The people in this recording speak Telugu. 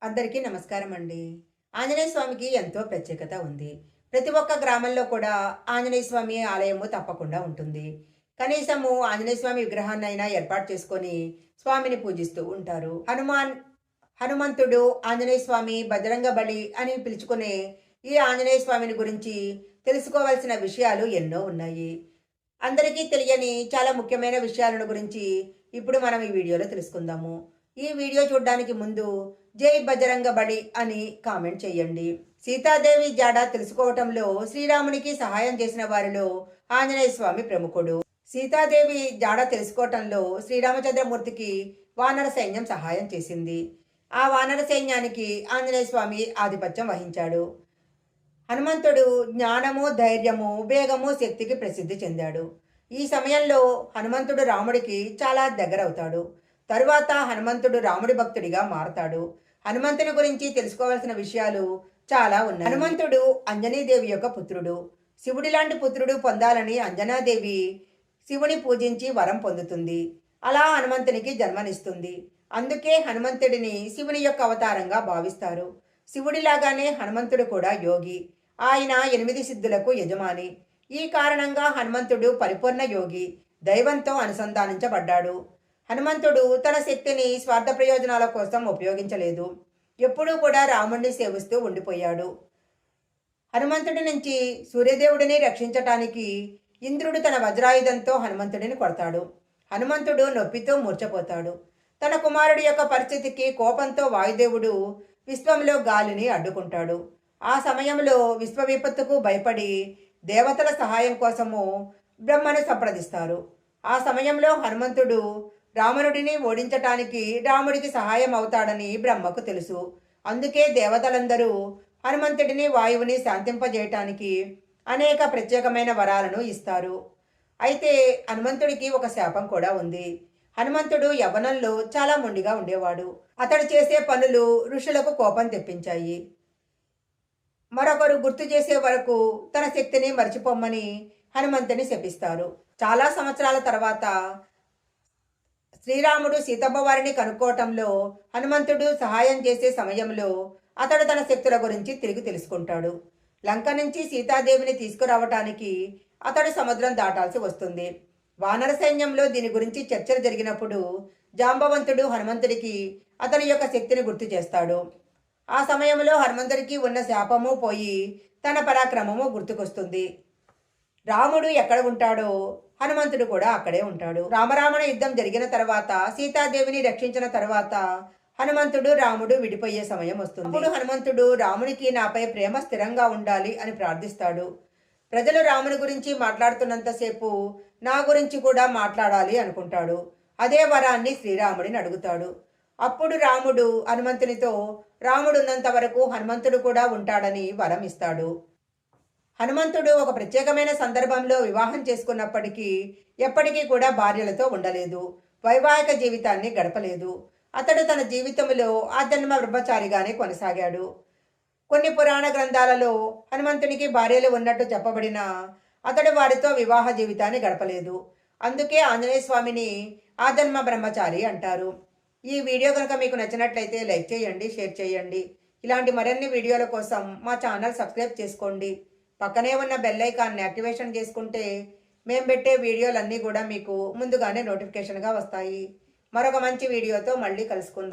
అందరికీ నమస్కారం అండి. ఆంజనేయ స్వామికి ఎంతో ప్రత్యేకత ఉంది. ప్రతి ఒక్క గ్రామంలో కూడా ఆంజనేయ స్వామి ఆలయము తప్పకుండా ఉంటుంది. కనీసము ఆంజనేయ స్వామి విగ్రహాన్నైనా ఏర్పాటు చేసుకొని స్వామిని పూజిస్తూ ఉంటారు. హనుమంతుడు, ఆంజనేయ స్వామి, బజరంగ బలి అని పిలుచుకునే ఈ ఆంజనేయ స్వామిని గురించి తెలుసుకోవాల్సిన విషయాలు ఎన్నో ఉన్నాయి. అందరికీ తెలియని చాలా ముఖ్యమైన విషయాలను గురించి ఇప్పుడు మనం ఈ వీడియోలో తెలుసుకుందాము. ఈ వీడియో చూడడానికి ముందు జై బజరంగ బలి అని కామెంట్ చేయండి. సీతాదేవి జాడ తెలుసుకోవటంలో శ్రీరామునికి సహాయం చేసిన వారిలో ఆంజనేయ స్వామి ప్రముఖుడు. సీతాదేవి జాడ తెలుసుకోవటంలో శ్రీరామచంద్రమూర్తికి వానర సైన్యం సహాయం చేసింది. ఆ వానర సైన్యానికి ఆంజనేయ స్వామి ఆధిపత్యం వహించాడు. హనుమంతుడు జ్ఞానము, ధైర్యము, వేగము, శక్తికి ప్రసిద్ధి చెందాడు. ఈ సమయంలో హనుమంతుడు రాముడికి చాలా దగ్గరవుతాడు. తరువాత హనుమంతుడు రాముడి భక్తుడిగా మారతాడు. హనుమంతుని గురించి తెలుసుకోవాల్సిన విషయాలు చాలా ఉన్నాయి. హనుమంతుడు అంజనీదేవి యొక్క పుత్రుడు. శివుడి లాంటి పుత్రుడు పొందాలని అంజనాదేవి శివుని పూజించి వరం పొందుతుంది. అలా హనుమంతునికి జన్మనిస్తుంది. అందుకే హనుమంతుడిని శివుని యొక్క అవతారంగా భావిస్తారు. శివుడిలాగానే హనుమంతుడు కూడా యోగి. ఆయన 8 సిద్ధులకు యజమాని. ఈ కారణంగా హనుమంతుడు పరిపూర్ణ యోగి, దైవంతో అనుసంధానించబడ్డాడు. హనుమంతుడు తన శక్తిని స్వార్థ ప్రయోజనాల కోసం ఉపయోగించలేదు. ఎప్పుడూ కూడా రాముడిని సేవిస్తూ ఉండిపోయాడు. హనుమంతుడి నుంచి సూర్యదేవుడిని రక్షించటానికి ఇంద్రుడు తన వజ్రాయుధంతో హనుమంతుడిని కొడతాడు. హనుమంతుడు నొప్పితో మూర్చపోతాడు. తన కుమారుడి యొక్క పరిస్థితికి కోపంతో వాయుదేవుడు విశ్వంలో గాలిని అడ్డుకుంటాడు. ఆ సమయంలో విశ్వ విపత్తుకు భయపడి దేవతల సహాయం కోసము బ్రహ్మను సంప్రదిస్తారు. ఆ సమయంలో హనుమంతుడు రావణుడిని ఓడించటానికి రాముడికి సహాయం అవుతాడని బ్రహ్మకు తెలుసు. అందుకే దేవతలందరూ హనుమంతుడిని, వాయువుని శాంతింపజేయటానికి అనేక ప్రత్యేకమైన వరాలను ఇస్తారు. అయితే హనుమంతుడికి ఒక శాపం కూడా ఉంది. హనుమంతుడు యవ్వనంలో చాలా మొండిగా ఉండేవాడు. అతడు చేసే పనులు ఋషులకు కోపం తెప్పించాయి. మరొకరు గుర్తు చేసే వరకు తన శక్తిని మర్చిపోమ్మని హనుమంతుని శపిస్తారు. చాలా సంవత్సరాల తర్వాత శ్రీరాముడు సీతమ్మ వారిని కనుక్కోవటంలో హనుమంతుడు సహాయం చేసే సమయంలో అతడు తన శక్తుల గురించి తిరిగి తెలుసుకుంటాడు. లంక నుంచి సీతాదేవిని తీసుకురావటానికి అతడు సముద్రం దాటాల్సి వస్తుంది. వానర సైన్యంలో దీని గురించి చర్చలు జరిగినప్పుడు జాంబవంతుడు హనుమంతుడికి అతని యొక్క శక్తిని గుర్తు చేస్తాడు. ఆ సమయంలో హనుమంతుడికి ఉన్న శాపము పోయి తన పరాక్రమము గుర్తుకొస్తుంది. రాముడు ఎక్కడ ఉంటాడో హనుమంతుడు కూడా అక్కడే ఉంటాడు. రామరావణ యుద్ధం జరిగిన తర్వాత, సీతాదేవిని రక్షించిన తర్వాత హనుమంతుడు, రాముడు విడిపోయే సమయం వస్తుంది. అప్పుడు హనుమంతుడు రామునికి నాపై ప్రేమ స్థిరంగా ఉండాలి అని ప్రార్థిస్తాడు. ప్రజలు రాముని గురించి మాట్లాడుతున్నంతసేపు నా గురించి కూడా మాట్లాడాలి అనుకుంటాడు. అదే వరాన్ని శ్రీరాముడిని అడుగుతాడు. అప్పుడు రాముడు హనుమంతునితో రాముడున్నంత వరకు హనుమంతుడు కూడా ఉంటాడని వరం ఇస్తాడు. హనుమంతుడు ఒక ప్రత్యేకమైన సందర్భంలో వివాహం చేసుకున్నప్పటికీ ఎప్పటికీ కూడా భార్యలతో ఉండలేదు. వైవాహిక జీవితాన్ని గడపలేదు. అతడు తన జీవితంలో ఆజన్మ బ్రహ్మచారిగానే కొనసాగాడు. కొన్ని పురాణ గ్రంథాలలో హనుమంతునికి భార్యలు ఉన్నట్టు చెప్పబడినా అతడు వారితో వివాహ జీవితాన్ని గడపలేదు. అందుకే ఆంజనేయ స్వామిని ఆజన్మ బ్రహ్మచారి అంటారు. ఈ వీడియో కనుక మీకు నచ్చినట్లయితే లైక్ చేయండి, షేర్ చేయండి. ఇలాంటి మరిన్ని వీడియోల కోసం మా ఛానల్ సబ్స్క్రైబ్ చేసుకోండి. పక్కనే ఉన్న బెల్ ఐకాన్ని యాక్టివేషన్ చేసుకుంటే మేము పెట్టే వీడియోలన్నీ కూడా మీకు ముందుగానే నోటిఫికేషన్గా వస్తాయి. మరొక మంచి వీడియోతో మళ్ళీ కలుసుకుందాం.